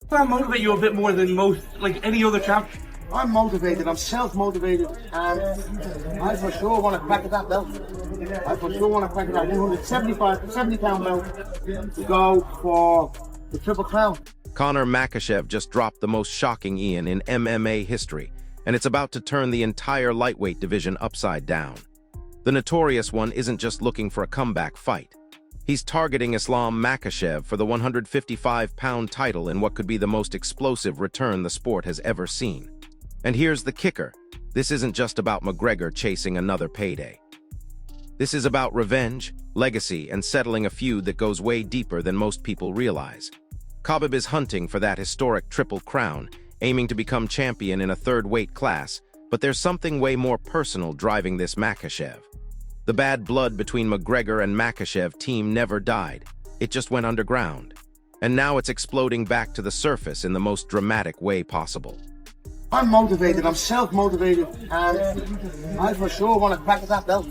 That motivate you a bit more than most, like any other champ? I'm motivated, I'm self-motivated, and I for sure want to crack at that belt. I for sure want to crack at that 70-pound belt to go for the Triple Crown. Conor McGregor just dropped the most shocking Ian in MMA history, and it's about to turn the entire lightweight division upside down. The notorious one isn't just looking for a comeback fight. He's targeting Islam Makhachev for the 155-pound title in what could be the most explosive return the sport has ever seen. And here's the kicker. This isn't just about McGregor chasing another payday. This is about revenge, legacy, and settling a feud that goes way deeper than most people realize. Khabib is hunting for that historic Triple Crown, aiming to become champion in a third weight class, but there's something way more personal driving this Makhachev. The bad blood between McGregor and Makhachev team never died. It just went underground. And now it's exploding back to the surface in the most dramatic way possible. I'm motivated, I'm self-motivated, and I for sure want to crack at that belt.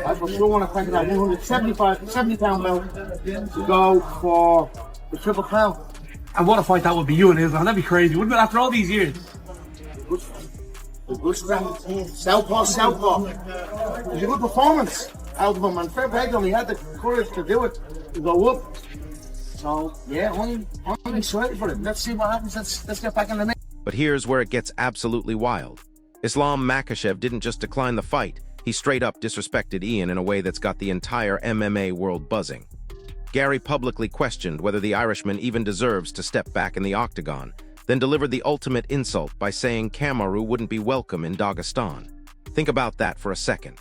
I for sure want to crack at that 70-pound belt to go for the Triple Crown. And what a fight that would be, you and Islam. That'd be crazy, wouldn't it, after all these years? A good strength, southpaw. It was a good performance out of him, and fair play to him. He had the courage to do it, to go up. So yeah, I'm excited for it. Let's see what happens. Let's get back in the mix. But here's where it gets absolutely wild. Islam Makhachev didn't just decline the fight, he straight up disrespected Ian in a way that's got the entire MMA world buzzing. Gary publicly questioned whether the Irishman even deserves to step back in the octagon, then delivered the ultimate insult by saying Kamaru wouldn't be welcome in Dagestan. Think about that for a second.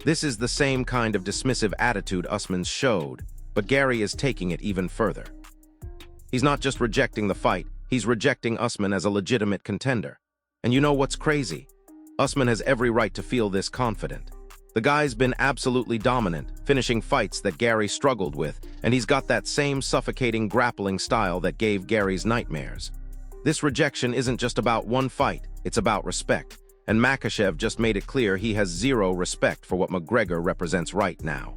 This is the same kind of dismissive attitude Usman's showed, but Gary is taking it even further. He's not just rejecting the fight, he's rejecting Usman as a legitimate contender. And you know what's crazy? Usman has every right to feel this confident. The guy's been absolutely dominant, finishing fights that Gary struggled with, and he's got that same suffocating grappling style that gave Gary's nightmares. This rejection isn't just about one fight, it's about respect, and Makhachev just made it clear he has zero respect for what McGregor represents right now.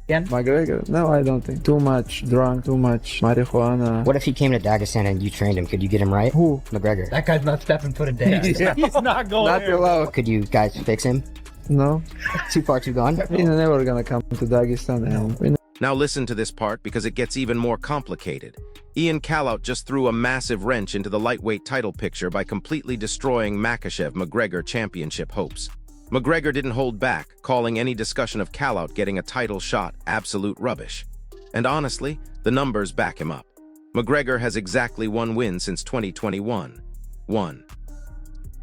McGregor? No, I don't think. Too much drunk, too much marijuana. What if he came to Dagestan and you trained him? Could you get him right? Who? McGregor. That guy's not stepping foot in Dagestan. Yeah. He's not going Not there. allowed. Could you guys fix him? No. Too far, too gone? He's never gonna come to Dagestan. And Now listen to this part because it gets even more complicated. Ian Callout just threw a massive wrench into the lightweight title picture by completely destroying Makhachev-McGregor championship hopes. McGregor didn't hold back, calling any discussion of Callout getting a title shot absolute rubbish. And honestly, the numbers back him up. McGregor has exactly one win since 2021. One.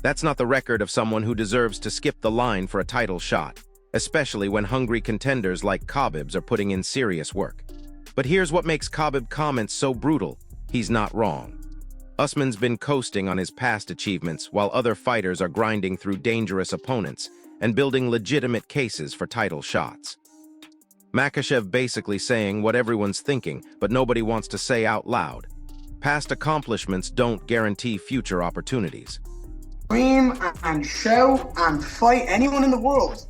That's not the record of someone who deserves to skip the line for a title shot, especially when hungry contenders like Khabib's are putting in serious work. But here's what makes Khabib comments so brutal. He's not wrong. Usman's been coasting on his past achievements while other fighters are grinding through dangerous opponents and building legitimate cases for title shots. Makhachev basically saying what everyone's thinking, but nobody wants to say out loud. Past accomplishments don't guarantee future opportunities. Scream and shout and fight anyone in the world.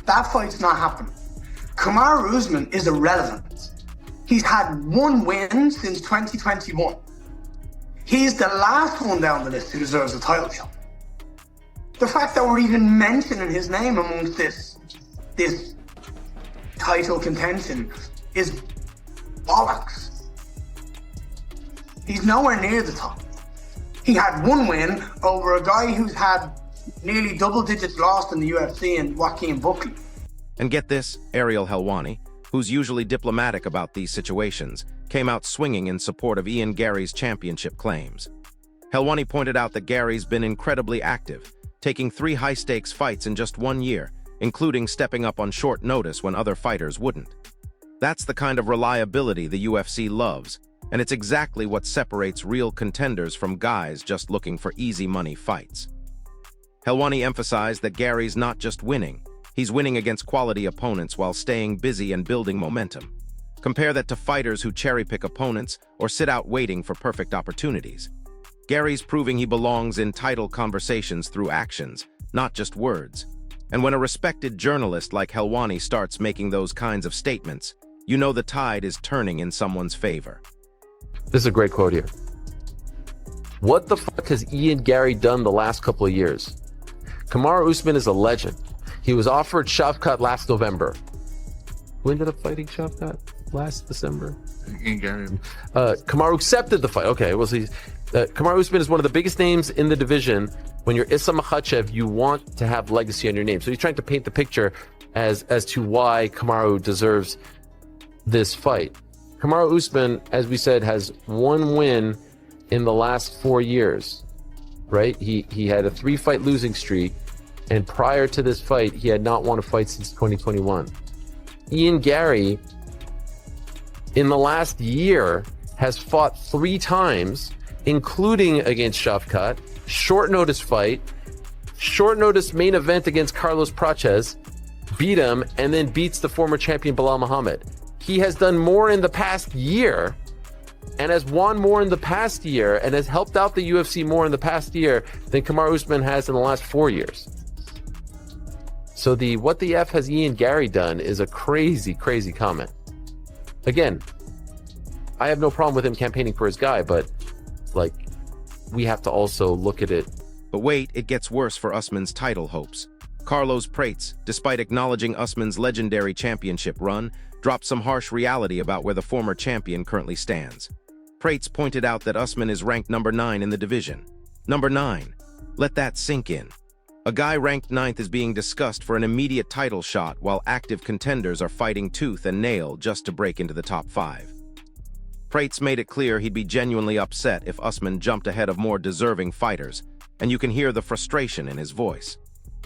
That fight's not happening. Kamaru Usman is irrelevant. He's had one win since 2021. He's the last one down the list who deserves a title shot. The fact that we're even mentioning his name amongst this title contention is bollocks. He's nowhere near the top. He had one win over a guy who's had nearly double digits lost in the UFC and Joaquin Buckley. And get this, Ariel Helwani, who's usually diplomatic about these situations, came out swinging in support of Ian Gary's championship claims. Helwani pointed out that Gary's been incredibly active, taking 3 high-stakes fights in just 1 year, including stepping up on short notice when other fighters wouldn't. That's the kind of reliability the UFC loves, and it's exactly what separates real contenders from guys just looking for easy money fights. Helwani emphasized that Gary's not just winning, he's winning against quality opponents while staying busy and building momentum. Compare that to fighters who cherry-pick opponents or sit out waiting for perfect opportunities. Gary's proving he belongs in title conversations through actions, not just words. And when a respected journalist like Helwani starts making those kinds of statements, you know the tide is turning in someone's favor. This is a great quote here. What the fuck has Ian Gary done the last couple of years? Kamaru Usman is a legend. He was offered Shavkat last November. Who ended up fighting Shavkat last December? Ian Gary. Kamaru accepted the fight. Okay, well, see, Kamaru Usman is one of the biggest names in the division. When you're Issa Makhachev, you want to have legacy on your name. So he's trying to paint the picture as to why Kamaru deserves this fight. Kamaru Usman, as we said, has one win in the last 4 years, right? He had a 3-fight losing streak, and prior to this fight, he had not won a fight since 2021. Ian Gary, in the last year, has fought 3 times, including against Shavkat, short notice fight, short notice main event against Carlos Prates, beat him, and then beats the former champion Bilal Muhammad. He has done more in the past year and has won more in the past year and has helped out the UFC more in the past year than Kamaru Usman has in the last 4 years. So the what the F has Ian Gary done is a crazy, crazy comment. Again, I have no problem with him campaigning for his guy, but like, we have to also look at it. But wait, it gets worse for Usman's title hopes. Carlos Prates, despite acknowledging Usman's legendary championship run, dropped some harsh reality about where the former champion currently stands. Prates pointed out that Usman is ranked number 9 in the division. Number 9. Let that sink in. A guy ranked 9th is being discussed for an immediate title shot while active contenders are fighting tooth and nail just to break into the top 5. Prates made it clear he'd be genuinely upset if Usman jumped ahead of more deserving fighters, and you can hear the frustration in his voice.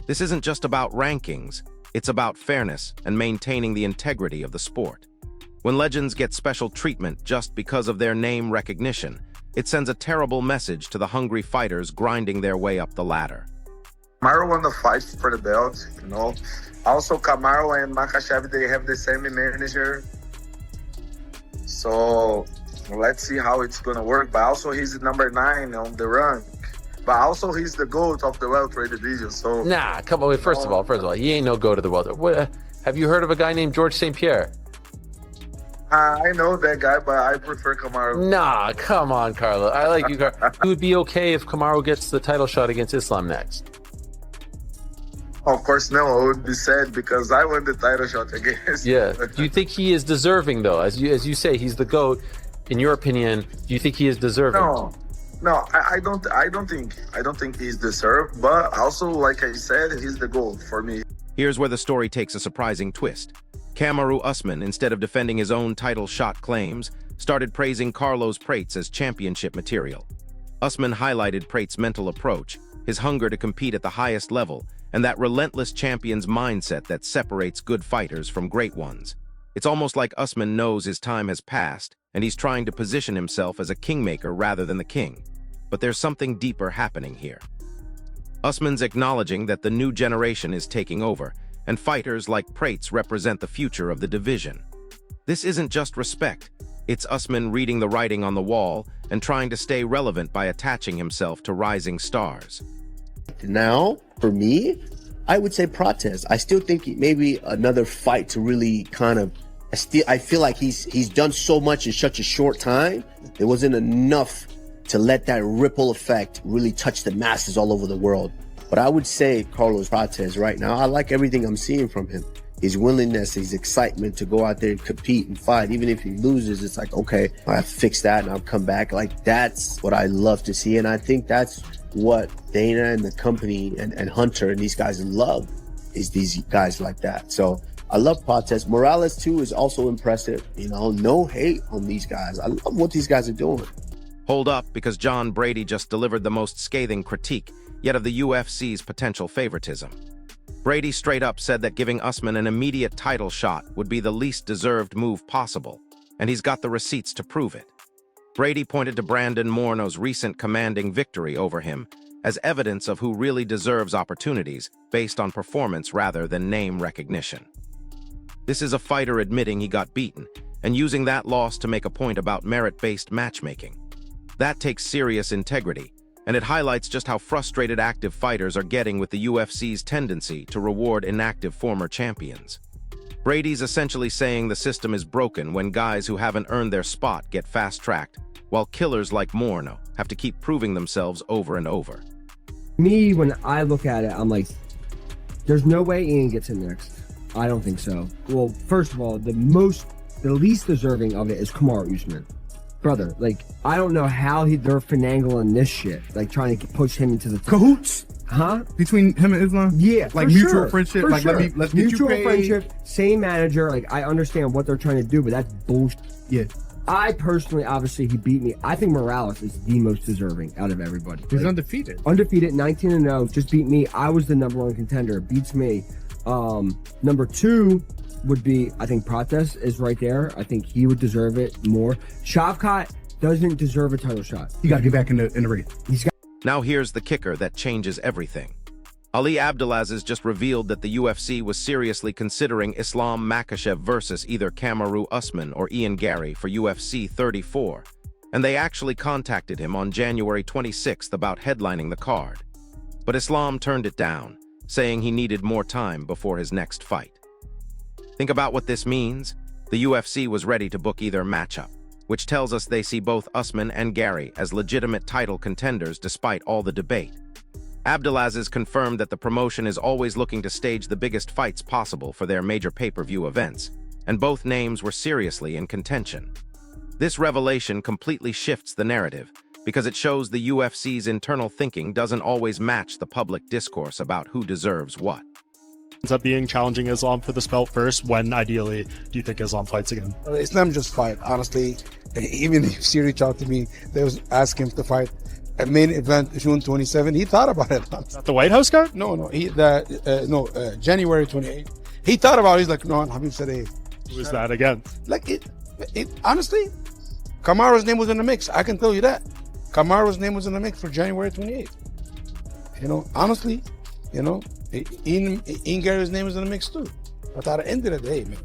This isn't just about rankings, it's about fairness and maintaining the integrity of the sport. When legends get special treatment just because of their name recognition, it sends a terrible message to the hungry fighters grinding their way up the ladder. Kamaru won the fight for the belt, you know. Also, Kamaru and Makhachev, they have the same manager. So let's see how it's gonna work. But also, he's number 9 on the rank. But also, he's the GOAT of the welterweight division. So Nah, come on. Wait, first of all, he ain't no go to the welter. Have you heard of a guy named George St. Pierre? I know that guy, but I prefer Kamaru. Nah, come on, Carlo. I like you. It would be okay if Kamaru gets the title shot against Islam next. Of course, no. I would be sad because I won the title shot against. Yeah. Do you think he is deserving, though? As you say, he's the GOAT. In your opinion, do you think he is deserving? No, I don't think he's deserved. But also, like I said, he's the GOAT for me. Here's where the story takes a surprising twist. Kamaru Usman, instead of defending his own title shot claims, started praising Carlos Prates as championship material. Usman highlighted Prates' mental approach, his hunger to compete at the highest level, and that relentless champion's mindset that separates good fighters from great ones. It's almost like Usman knows his time has passed, and he's trying to position himself as a kingmaker rather than the king. But there's something deeper happening here. Usman's acknowledging that the new generation is taking over, and fighters like Prates represent the future of the division. This isn't just respect, it's Usman reading the writing on the wall and trying to stay relevant by attaching himself to rising stars. Now, for me, I would say Prates. I still think maybe another fight to really kind of, I feel like he's done so much in such a short time. There wasn't enough to let that ripple effect really touch the masses all over the world. But I would say Carlos Prates right now. I like everything I'm seeing from him. His willingness, his excitement to go out there and compete and fight. Even if he loses, it's like, okay, I fix that and I'll come back. Like, that's what I love to see. And I think that's what Dana and the company and Hunter and these guys love, is these guys like that. So I love Prates. Morales too is also impressive. You know, no hate on these guys. I love what these guys are doing. Hold up, because John Brady just delivered the most scathing critique yet of the UFC's potential favoritism. Brady straight up said that giving Usman an immediate title shot would be the least deserved move possible, and he's got the receipts to prove it. Brady pointed to Brandon Moreno's recent commanding victory over him as evidence of who really deserves opportunities based on performance rather than name recognition. This is a fighter admitting he got beaten and using that loss to make a point about merit-based matchmaking. That takes serious integrity, and it highlights just how frustrated active fighters are getting with the UFC's tendency to reward inactive former champions. Brady's essentially saying the system is broken when guys who haven't earned their spot get fast-tracked, while killers like Moreno have to keep proving themselves over and over. Me, when I look at it, I'm like, there's no way Ian gets in next. I don't think so. Well, first of all, the least deserving of it is Kamaru Usman. Brother, like, I don't know how they're finagling this shit, like trying to push him into the cahoots. Huh? Between him and Islam? Yeah, like mutual friendship. For like sure. let's get mutual you paid. friendship, same manager. Like, I understand what they're trying to do, but that's bullshit. Yeah. I personally, obviously, he beat me. I think Morales is the most deserving out of everybody. He's undefeated. Undefeated, 19-0, just beat me. I was the #1 contender. Beats me. Number 2 would be, I think Prates is right there. I think he would deserve it more. Shavkat doesn't deserve a title shot. You got to get back in the ring. Now here's the kicker that changes everything. Ali Abdelaziz just revealed that the UFC was seriously considering Islam Makhachev versus either Kamaru Usman or Ian Gary for UFC 34, and they actually contacted him on January 26th about headlining the card. But Islam turned it down, saying he needed more time before his next fight. Think about what this means. The UFC was ready to book either matchup, which tells us they see both Usman and Gary as legitimate title contenders despite all the debate. Abdelaziz confirmed that the promotion is always looking to stage the biggest fights possible for their major pay-per-view events, and both names were seriously in contention. This revelation completely shifts the narrative, because it shows the UFC's internal thinking doesn't always match the public discourse about who deserves what. Ends up being challenging Islam for this belt first. When ideally do you think Islam fights again? Islam just fight, honestly. Even if Siri talked to me, they was asking him to fight a main event June 27. He thought about it. The White House guy? No. January 28. He thought about it. He's like, no, and Habib said, hey. Who is that again? Like it honestly, Kamaru's name was in the mix. I can tell you that. Kamaru's name was in the mix for January 28th. Honestly, Ian Gary's name is in the mix too. But at the end of the day, man,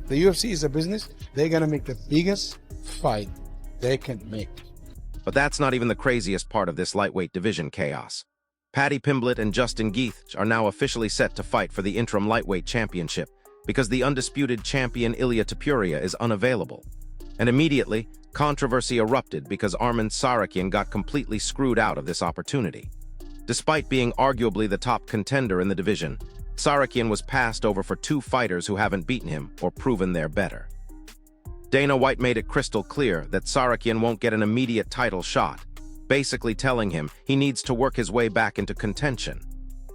the UFC is a business. They're gonna make the biggest fight they can make. But that's not even the craziest part of this lightweight division chaos. Paddy Pimblett and Justin Gaethje are now officially set to fight for the interim lightweight championship because the undisputed champion Ilia Topuria is unavailable. And immediately, controversy erupted because Arman Tsarukyan got completely screwed out of this opportunity. Despite being arguably the top contender in the division, Tsarukyan was passed over for 2 fighters who haven't beaten him or proven they're better. Dana White made it crystal clear that Tsarukyan won't get an immediate title shot, basically telling him he needs to work his way back into contention.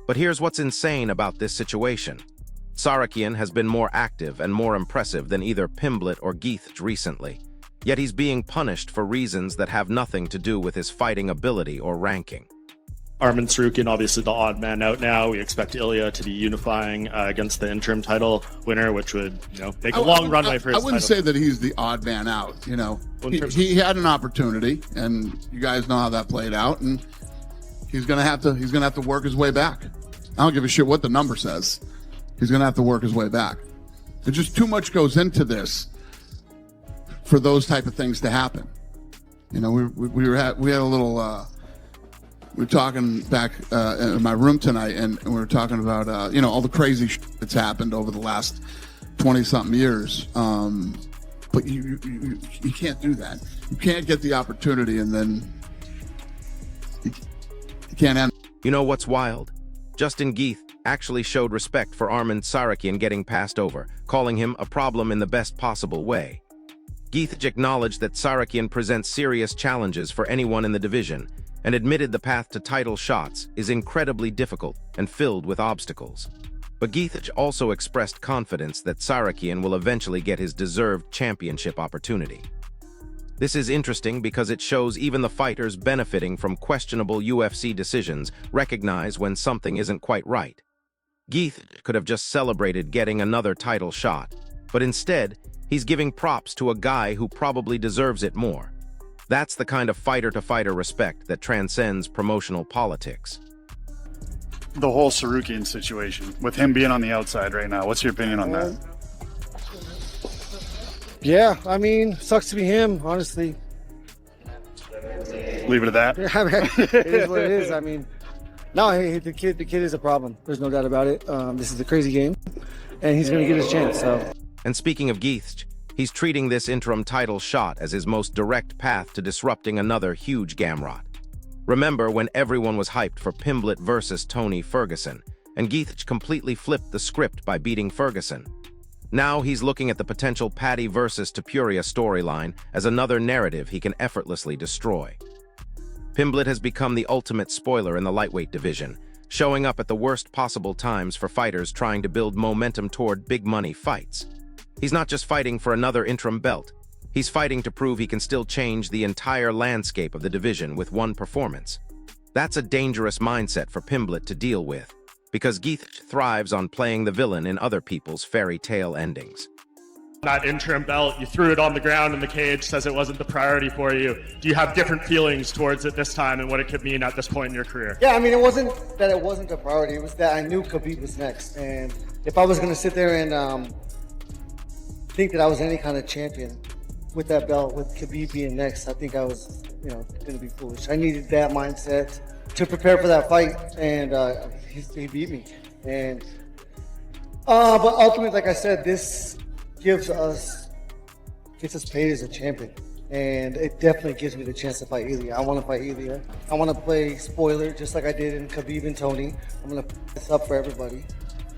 But here's what's insane about this situation. Tsarukyan has been more active and more impressive than either Pimblett or Gaethje recently, yet he's being punished for reasons that have nothing to do with his fighting ability or ranking. Arman Tsarukyan, obviously the odd man out now. We expect Ilia to be unifying against the interim title winner, which would, make a long runway for his I wouldn't title. say that he's the odd man out. He had an opportunity, and you guys know how that played out, and he's gonna have to work his way back. I don't give a shit what the number says. He's gonna have to work his way back. There's just too much goes into this for those type of things to happen. We had a little. We were talking back in my room tonight, and we were talking about all the crazy shit that's happened over the last 20-something years. But you can't do that. You can't get the opportunity, and then you can't end. You know what's wild? Justin Gaethje actually showed respect for Arman Tsarukyan getting passed over, calling him a problem in the best possible way. Gaethje acknowledged that Tsarukyan presents serious challenges for anyone in the division, and admitted the path to title shots is incredibly difficult and filled with obstacles. But Gaethje also expressed confidence that Tsarukyan will eventually get his deserved championship opportunity. This is interesting because it shows even the fighters benefiting from questionable UFC decisions recognize when something isn't quite right. Gaethje could have just celebrated getting another title shot, but instead, he's giving props to a guy who probably deserves it more. That's the kind of fighter-to-fighter respect that transcends promotional politics. The whole Tsarukyan situation, with him being on the outside right now, what's your opinion on that? Yeah, I mean, sucks to be him, honestly. Leave it at that? It is what it is. I mean, no, the kid is a problem. There's no doubt about it. This is a crazy game. and he's going to get his chance. So. And speaking of Geithch, he's treating this interim title shot as his most direct path to disrupting another huge Gamrot. Remember when everyone was hyped for Pimblett versus Tony Ferguson, and Geithch completely flipped the script by beating Ferguson? Now he's looking at the potential Paddy versus Topuria storyline as another narrative he can effortlessly destroy. Pimblett has become the ultimate spoiler in the lightweight division, showing up at the worst possible times for fighters trying to build momentum toward big money fights. He's not just fighting for another interim belt, he's fighting to prove he can still change the entire landscape of the division with one performance. That's a dangerous mindset for Pimblett to deal with, because Geithch thrives on playing the villain in other people's fairy tale endings. That interim belt, you threw it on the ground in the cage, says it wasn't the priority for you. Do you have different feelings towards it this time and what it could mean at this point in your career? Yeah, I mean, it wasn't that it wasn't a priority. It was that I knew Khabib was next. And if I was going to sit there and think that I was any kind of champion with that belt, with Khabib being next, I think I was, going to be foolish. I needed that mindset to prepare for that fight, and he beat me. And but ultimately, like I said, this gets us paid as a champion, and it definitely gives me the chance to fight Ilya. I want to fight Ilya. I want to play spoiler just like I did in Khabib and Tony. I'm going to put this up for everybody,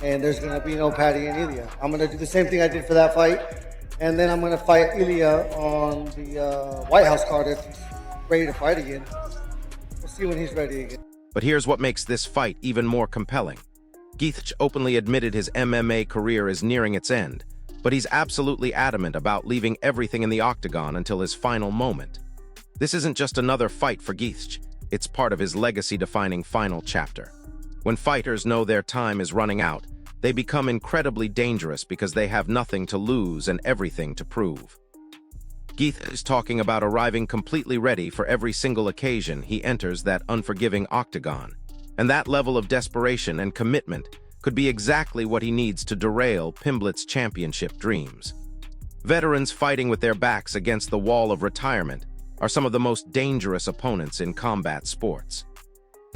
and there's going to be no Paddy and Ilya. I'm going to do the same thing I did for that fight, and then I'm going to fight Ilya on the White House card if he's ready to fight again. We'll see when he's ready again. But here's what makes this fight even more compelling. Geithch openly admitted his MMA career is nearing its end, but he's absolutely adamant about leaving everything in the octagon until his final moment. This isn't just another fight for Geithch, it's part of his legacy-defining final chapter. When fighters know their time is running out, they become incredibly dangerous because they have nothing to lose and everything to prove. Geithch is talking about arriving completely ready for every single occasion he enters that unforgiving octagon, and that level of desperation and commitment could be exactly what he needs to derail Pimblett's championship dreams. Veterans fighting with their backs against the wall of retirement are some of the most dangerous opponents in combat sports.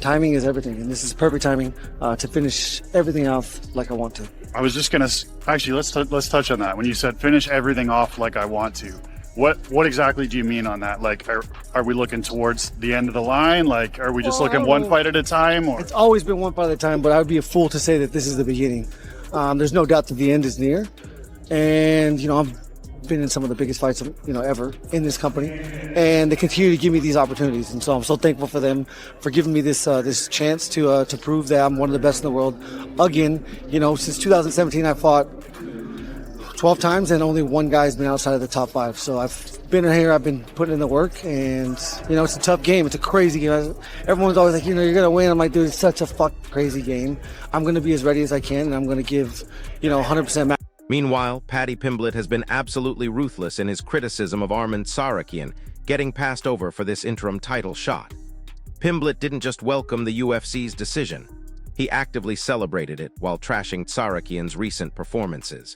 Timing is everything, and this is perfect timing to finish everything off like I want to. I was just gonna actually let's touch on that. When you said finish everything off like I want to, what exactly do you mean on that? Like, are we looking towards the end of the line? Like, are we just looking one fight at a time? Or? It's always been one fight at a time, but I would be a fool to say that this is the beginning. There's no doubt that the end is near, and I've been in some of the biggest fights ever in this company, and they continue to give me these opportunities, and so I'm so thankful for them for giving me this chance to prove that I'm one of the best in the world again. Since 2017 I fought 12 times, and only one guy's been outside of the top 5. So I've been here, I've been putting in the work, and it's a tough game. It's a crazy game. Everyone's always like, you're gonna win. I'm like, dude, it's such a crazy game. I'm gonna be as ready as I can, and I'm gonna give 100%. Meanwhile, Paddy Pimblett has been absolutely ruthless in his criticism of Arman Tsarukyan getting passed over for this interim title shot. Pimblett didn't just welcome the UFC's decision, he actively celebrated it while trashing Tsarukyan's recent performances.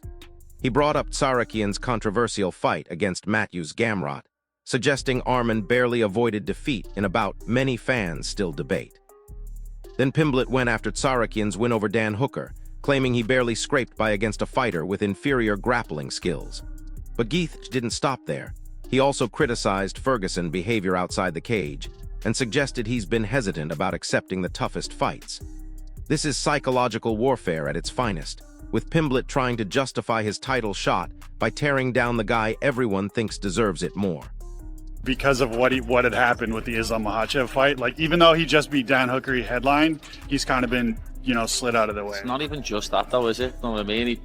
He brought up Tsarukyan's controversial fight against Matthews Gamrot, suggesting Arman barely avoided defeat in a bout many fans still debate. Then Pimblett went after Tsarukyan's win over Dan Hooker, claiming he barely scraped by against a fighter with inferior grappling skills. But Geithch didn't stop there. He also criticized Ferguson's behavior outside the cage and suggested he's been hesitant about accepting the toughest fights. This is psychological warfare at its finest, with Pimblett trying to justify his title shot by tearing down the guy everyone thinks deserves it more. Because of what had happened with the Islam Makhachev fight, like even though he just beat Dan Hooker, he headlined, he's kind of been slid out of the way. It's not even just that though, is it? You know what I mean?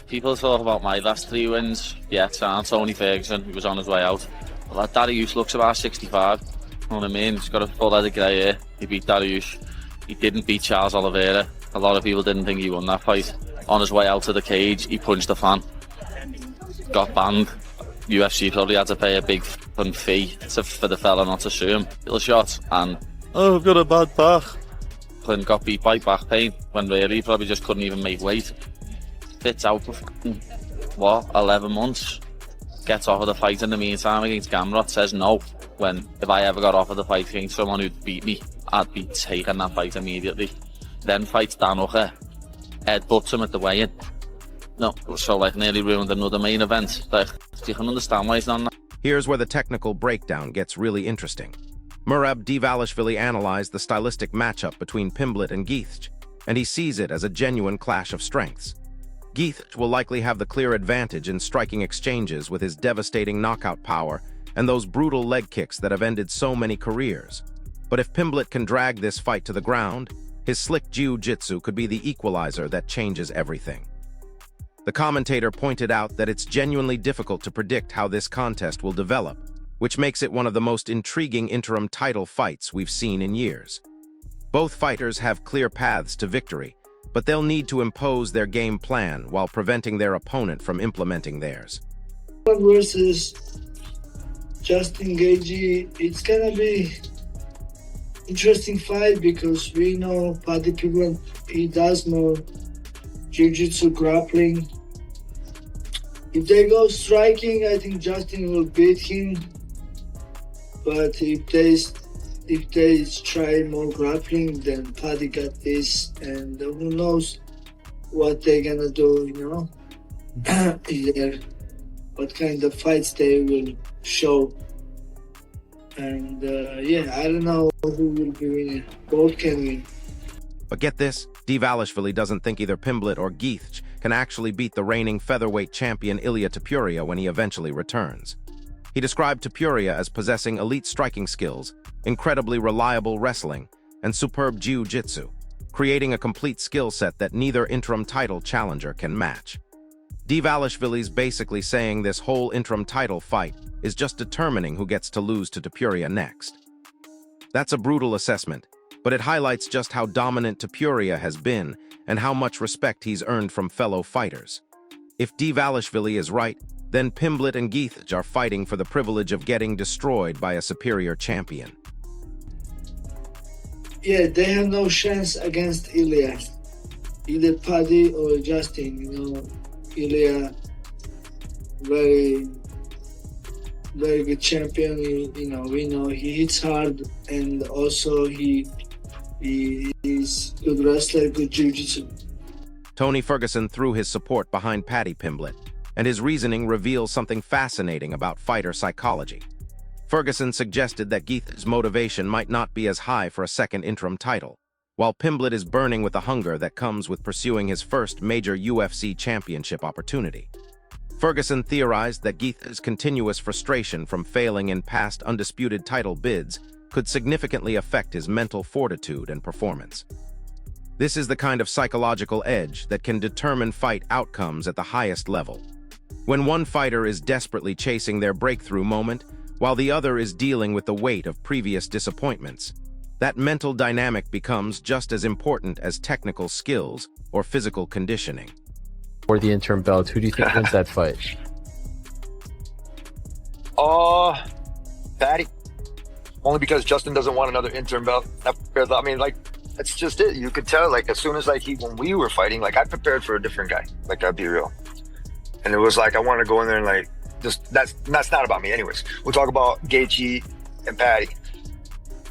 People talk about my last 3 wins. Yeah, it's Tony Ferguson, who was on his way out. Well, Dariush looks about 65. You know what I mean? He's got a full head of grey hair. He beat Dariush. He didn't beat Charles Oliveira. A lot of people didn't think he won that fight. On his way out to the cage, he punched a fan. Got banned. UFC probably had to pay a big fee for the fella not to sue him. Little shot, and I've got a bad back. Clint got beat by back pain when really he probably just couldn't even make weight. Fits out for 11 months. Gets off of the fight in the meantime against Gamrot. Says no. When if I ever got off of the fight against someone who'd beat me, I'd be taking that fight immediately. Then fights Dan Hooker. headbutts him at the weigh-in. No, so like nearly ruined another main event. Like, you can understand why he's not. Here's where the technical breakdown gets really interesting. Merab Dvalishvili analyzed the stylistic matchup between Pimblett and Gietz, and he sees it as a genuine clash of strengths. Gietz will likely have the clear advantage in striking exchanges with his devastating knockout power and those brutal leg kicks that have ended so many careers. But if Pimblett can drag this fight to the ground, his slick jiu-jitsu could be the equalizer that changes everything. The commentator pointed out that it's genuinely difficult to predict how this contest will develop, which makes it one of the most intriguing interim title fights we've seen in years. Both fighters have clear paths to victory, but they'll need to impose their game plan while preventing their opponent from implementing theirs. Versus Justin Gaethje, it's gonna be interesting fight because we know Paddy Pimblett, he does know jiu-jitsu, grappling. If they go striking, I think Justin will beat him. But if they try more grappling, then Paddy got this, and who knows what they're gonna do, you know? Either what kind of fights they will show. And yeah, I don't know who will be winning. Both can win. But get this, Dvalishvili doesn't think either Pimblett or Gietz can actually beat the reigning featherweight champion Ilia Topuria when he eventually returns. He described Topuria as possessing elite striking skills, incredibly reliable wrestling, and superb jiu-jitsu, creating a complete skill set that neither interim title challenger can match. Dvalishvili's basically saying this whole interim title fight is just determining who gets to lose to Topuria next. That's a brutal assessment, but it highlights just how dominant Topuria has been and how much respect he's earned from fellow fighters. If Dvalishvili is right, then Pimblett and Gietz are fighting for the privilege of getting destroyed by a superior champion. Yeah, they have no chance against Ilia. Either Paddy or Justin, you know. Ilia, very good champion. We know he hits hard, and also he is good wrestler, good jiu-jitsu. Tony Ferguson threw his support behind Paddy Pimblett, and his reasoning reveals something fascinating about fighter psychology. Ferguson suggested that Gieth's motivation might not be as high for a second interim title, while Pimblett is burning with the hunger that comes with pursuing his first major UFC championship opportunity. Ferguson theorized that Gieth's continuous frustration from failing in past undisputed title bids could significantly affect his mental fortitude and performance. This is the kind of psychological edge that can determine fight outcomes at the highest level. When one fighter is desperately chasing their breakthrough moment, while the other is dealing with the weight of previous disappointments, that mental dynamic becomes just as important as technical skills or physical conditioning. For the interim belt, who do you think wins that fight? Patty. Only because Justin doesn't want another interim belt. I mean, like, that's just it. You could tell, like, as soon as, like, when we were fighting, like, I prepared for a different guy. Like, I'd be real. And it was like, I want to go in there and, like, just, that's not about me anyways. We'll talk about Gaethje and Patty.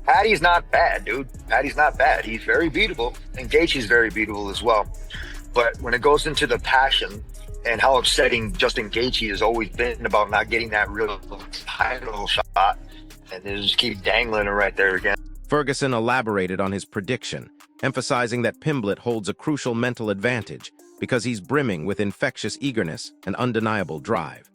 Patty's not bad, dude. Patty's not bad. He's very beatable, and Gaethje's very beatable as well. But when it goes into the passion and how upsetting Justin Gaethje has always been about not getting that real title shot, and they just keep dangling it right there again. Ferguson elaborated on his prediction, emphasizing that Pimblett holds a crucial mental advantage because he's brimming with infectious eagerness and undeniable drive.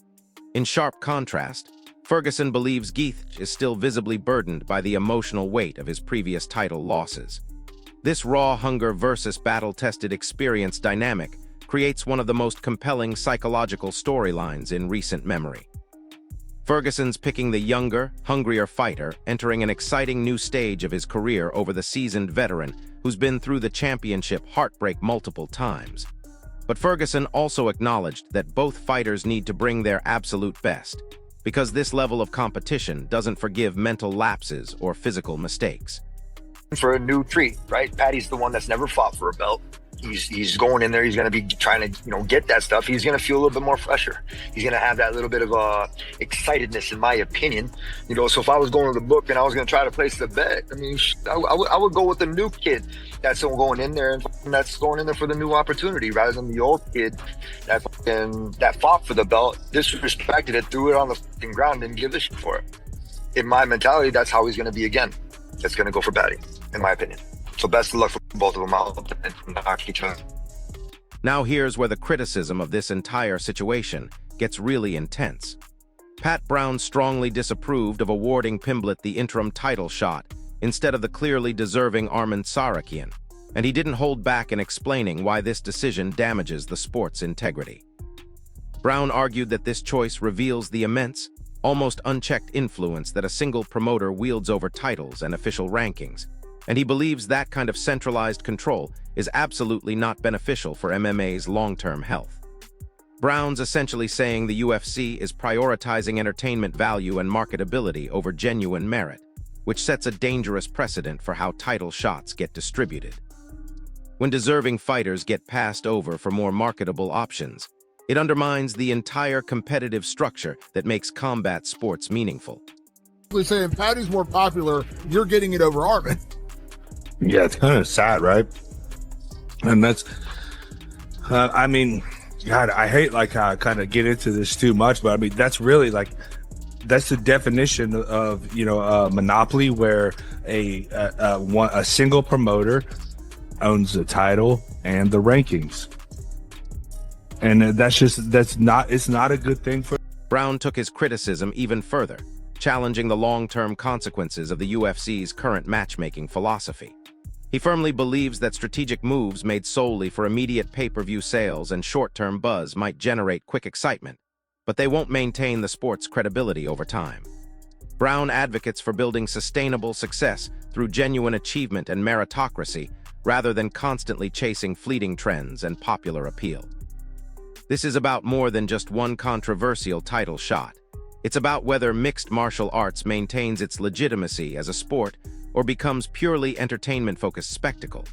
In sharp contrast, Ferguson believes Gietz is still visibly burdened by the emotional weight of his previous title losses. This raw hunger versus battle-tested experience dynamic creates one of the most compelling psychological storylines in recent memory. Ferguson's picking the younger, hungrier fighter, entering an exciting new stage of his career over the seasoned veteran who's been through the championship heartbreak multiple times. But Ferguson also acknowledged that both fighters need to bring their absolute best, because this level of competition doesn't forgive mental lapses or physical mistakes. For a new treat, right? Patty's the one that's never fought for a belt. he's going in there. He's going to be trying to, get that stuff. He's going to feel a little bit more fresher. He's going to have that little bit of excitedness, in my opinion. So if I was going to the book and I was going to try to place the bet, I mean, I would go with the new kid that's going in there and that's going in there for the new opportunity, rather than the old kid that fought for the belt, disrespected it, threw it on the fucking ground, and didn't give a shit for it. In my mentality, that's how he's going to be again. It's going to go for batting, in my opinion. So best of luck for both of them out and knock each other. Now here's where the criticism of this entire situation gets really intense. Pat Brown strongly disapproved of awarding Pimblett the interim title shot instead of the clearly deserving Arman Tsarukyan, and he didn't hold back in explaining why this decision damages the sport's integrity. Brown argued that this choice reveals the immense, almost unchecked influence that a single promoter wields over titles and official rankings, and he believes that kind of centralized control is absolutely not beneficial for MMA's long-term health. Brown's essentially saying the UFC is prioritizing entertainment value and marketability over genuine merit, which sets a dangerous precedent for how title shots get distributed. When deserving fighters get passed over for more marketable options, it undermines the entire competitive structure that makes combat sports meaningful. They're saying Patty's more popular, you're getting it over Arman. Yeah, it's kind of sad, right? And that's, I mean, God, I hate how I kind of get into this too much, but I mean, that's really that's the definition of, a monopoly where a single promoter owns the title and the rankings. And it's not a good thing for. Brown took his criticism even further, challenging the long-term consequences of the UFC's current matchmaking philosophy. He firmly believes that strategic moves made solely for immediate pay-per-view sales and short-term buzz might generate quick excitement, but they won't maintain the sport's credibility over time. Brown advocates for building sustainable success through genuine achievement and meritocracy, rather than constantly chasing fleeting trends and popular appeal. This is about more than just one controversial title shot. It's about whether mixed martial arts maintains its legitimacy as a sport or becomes purely entertainment-focused spectacle.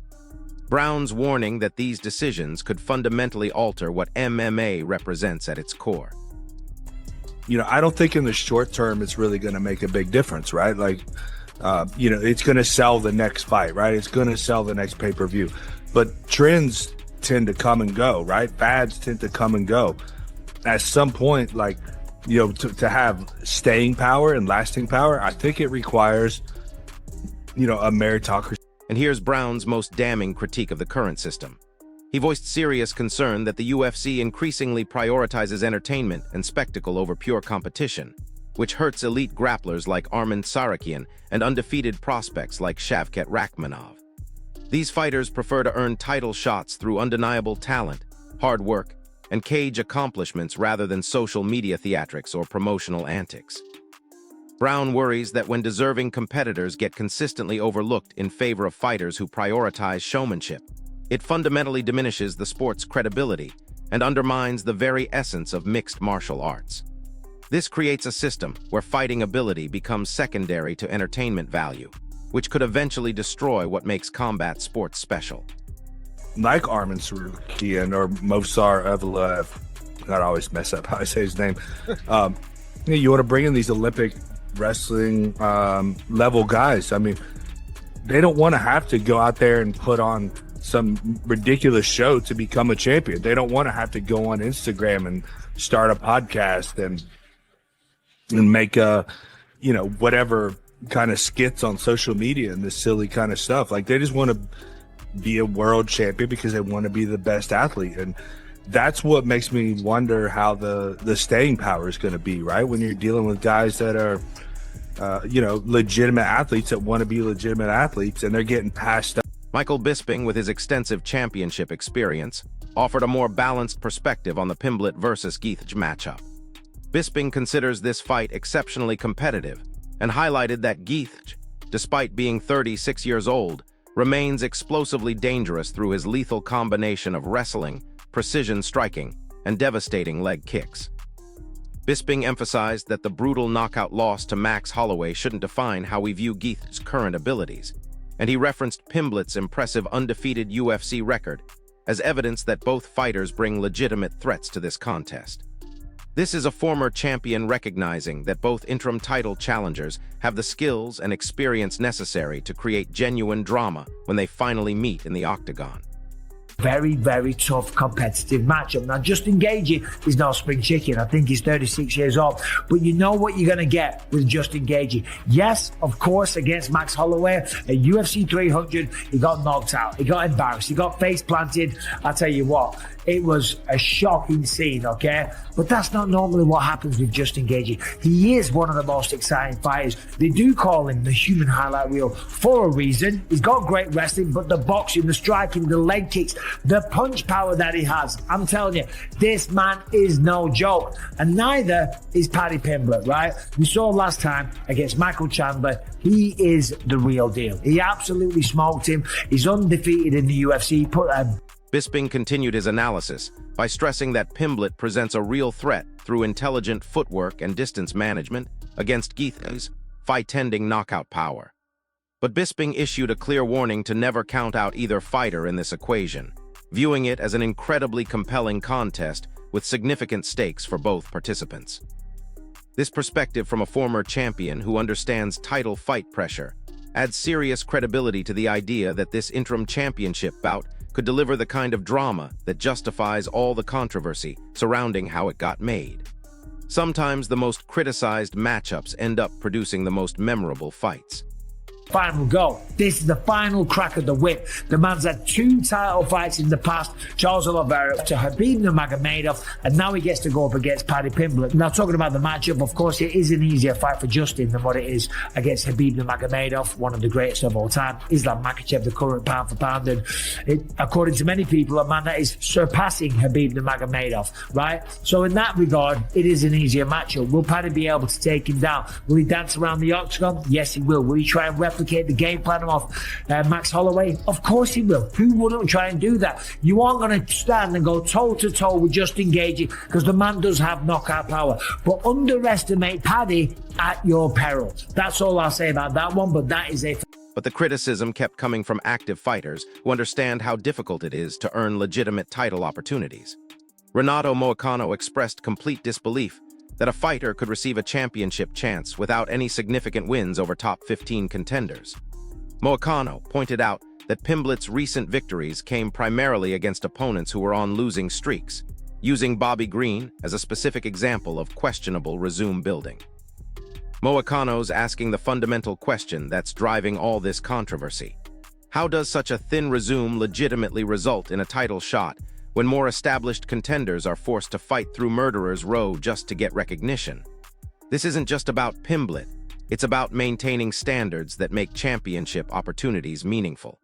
Brown's warning that these decisions could fundamentally alter what MMA represents at its core. I don't think in the short term it's really going to make a big difference, right? It's going to sell the next fight, right? It's going to sell the next pay-per-view. But trends tend to come and go, right? Fads tend to come and go. At some point, to have staying power and lasting power, I think it requires, a meritocracy. And here's Brown's most damning critique of the current system. He voiced serious concern that the UFC increasingly prioritizes entertainment and spectacle over pure competition, which hurts elite grapplers like Arman Tsarukyan and undefeated prospects like Shavkat Rakhmonov. These fighters prefer to earn title shots through undeniable talent, hard work, and cage accomplishments rather than social media theatrics or promotional antics. Brown worries that when deserving competitors get consistently overlooked in favor of fighters who prioritize showmanship, it fundamentally diminishes the sport's credibility and undermines the very essence of mixed martial arts. This creates a system where fighting ability becomes secondary to entertainment value, which could eventually destroy what makes combat sports special. Like Arman Tsarukyan or Movsar Evloev, I always mess up how I say his name. You want to bring in these Olympic wrestling level guys. I mean, they don't want to have to go out there and put on some ridiculous show to become a champion. They don't want to have to go on Instagram and start a podcast and make whatever kind of skits on social media and this silly kind of stuff. They just want to be a world champion because they want to be the best athlete. And that's what makes me wonder how the staying power is going to be, right? When you're dealing with guys that are, legitimate athletes that want to be legitimate athletes and they're getting passed up. Michael Bisping, with his extensive championship experience, offered a more balanced perspective on the Pimblett versus Gietch matchup. Bisping considers this fight exceptionally competitive and highlighted that Gietch, despite being 36 years old, remains explosively dangerous through his lethal combination of wrestling, precision striking, and devastating leg kicks. Bisping emphasized that the brutal knockout loss to Max Holloway shouldn't define how we view Gietch's current abilities, and he referenced Pimblett's impressive undefeated UFC record as evidence that both fighters bring legitimate threats to this contest. This is a former champion recognizing that both interim title challengers have the skills and experience necessary to create genuine drama when they finally meet in the octagon. Very, very tough competitive matchup. Now, Justin Gaethje is no spring chicken. I think he's 36 years old. But you know what you're going to get with Justin Gaethje. Yes, of course, against Max Holloway at UFC 300, he got knocked out. He got embarrassed. He got face planted. I'll tell you what, it was a shocking scene, okay? But that's not normally what happens with Justin Gaethje. He is one of the most exciting fighters. They do call him the human highlight reel for a reason. He's got great wrestling, but the boxing, the striking, the leg kicks, the punch power that he has, I'm telling you, this man is no joke. And neither is Paddy Pimblett, right? We saw last time against Michael Chandler, he is the real deal. He absolutely smoked him. He's undefeated in the UFC. Bisping continued his analysis by stressing that Pimblett presents a real threat through intelligent footwork and distance management against Gaethje's fight-ending knockout power. But Bisping issued a clear warning to never count out either fighter in this equation, viewing it as an incredibly compelling contest with significant stakes for both participants. This perspective from a former champion who understands title fight pressure adds serious credibility to the idea that this interim championship bout could deliver the kind of drama that justifies all the controversy surrounding how it got made. Sometimes the most criticized matchups end up producing the most memorable fights. Final go. This is the final crack of the whip. The man's had 2 title fights in the past, Charles Oliveira to Khabib Nurmagomedov, and now he gets to go up against Paddy Pimblett. Now, talking about the matchup, of course, it is an easier fight for Justin than what it is against Khabib Nurmagomedov, one of the greatest of all time. Islam Makhachev, the current pound for pound, and according to many people, a man that is surpassing Khabib Nurmagomedov, right? So in that regard, it is an easier matchup. Will Paddy be able to take him down? Will he dance around the octagon? Yes, he will. Will he try and replicate the game plan of Max Holloway? Of course he will. Who wouldn't try and do that? You aren't going to stand and go toe-to-toe with Justin Gaethje because the man does have knockout power. But underestimate Paddy at your peril. That's all I'll say about that one, but that is a... But the criticism kept coming from active fighters who understand how difficult it is to earn legitimate title opportunities. Renato Moicano expressed complete disbelief that a fighter could receive a championship chance without any significant wins over top 15 contenders. Moicano pointed out that Pimblett's recent victories came primarily against opponents who were on losing streaks, using Bobby Green as a specific example of questionable resume building. Moicano's asking the fundamental question that's driving all this controversy. How does such a thin resume legitimately result in a title shot when more established contenders are forced to fight through murderer's row just to get recognition? This isn't just about Pimblett, it's about maintaining standards that make championship opportunities meaningful.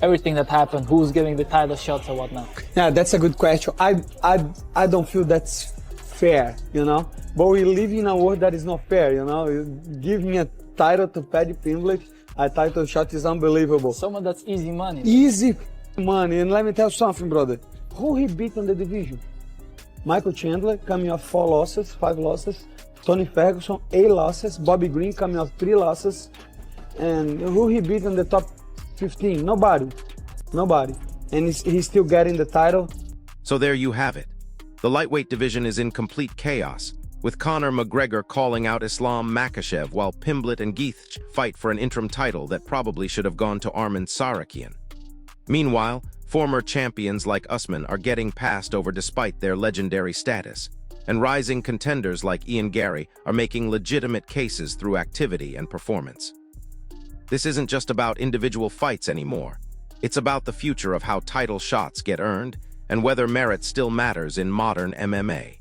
Everything that happened, who's giving the title shots or whatnot? Yeah, that's a good question. I don't feel that's fair, you know? But we live in a world that is not fair, you know? You give me a title to Paddy Pimblett, a title shot is unbelievable. Someone that's easy money. Easy money, and let me tell you something, brother. Who he beat on the division? Michael Chandler coming off 5 losses. Tony Ferguson, 8 losses. Bobby Green coming off 3 losses. And who he beat on the top 15? Nobody. And he's still getting the title. So there you have it. The lightweight division is in complete chaos, with Conor McGregor calling out Islam Makhachev while Pimblett and Gaethje fight for an interim title that probably should have gone to Arman Tsarukyan. Meanwhile, former champions like Usman are getting passed over despite their legendary status, and rising contenders like Ian Gary are making legitimate cases through activity and performance. This isn't just about individual fights anymore. It's about the future of how title shots get earned and whether merit still matters in modern MMA.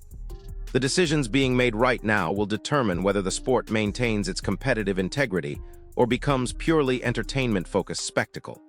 The decisions being made right now will determine whether the sport maintains its competitive integrity or becomes purely entertainment-focused spectacle.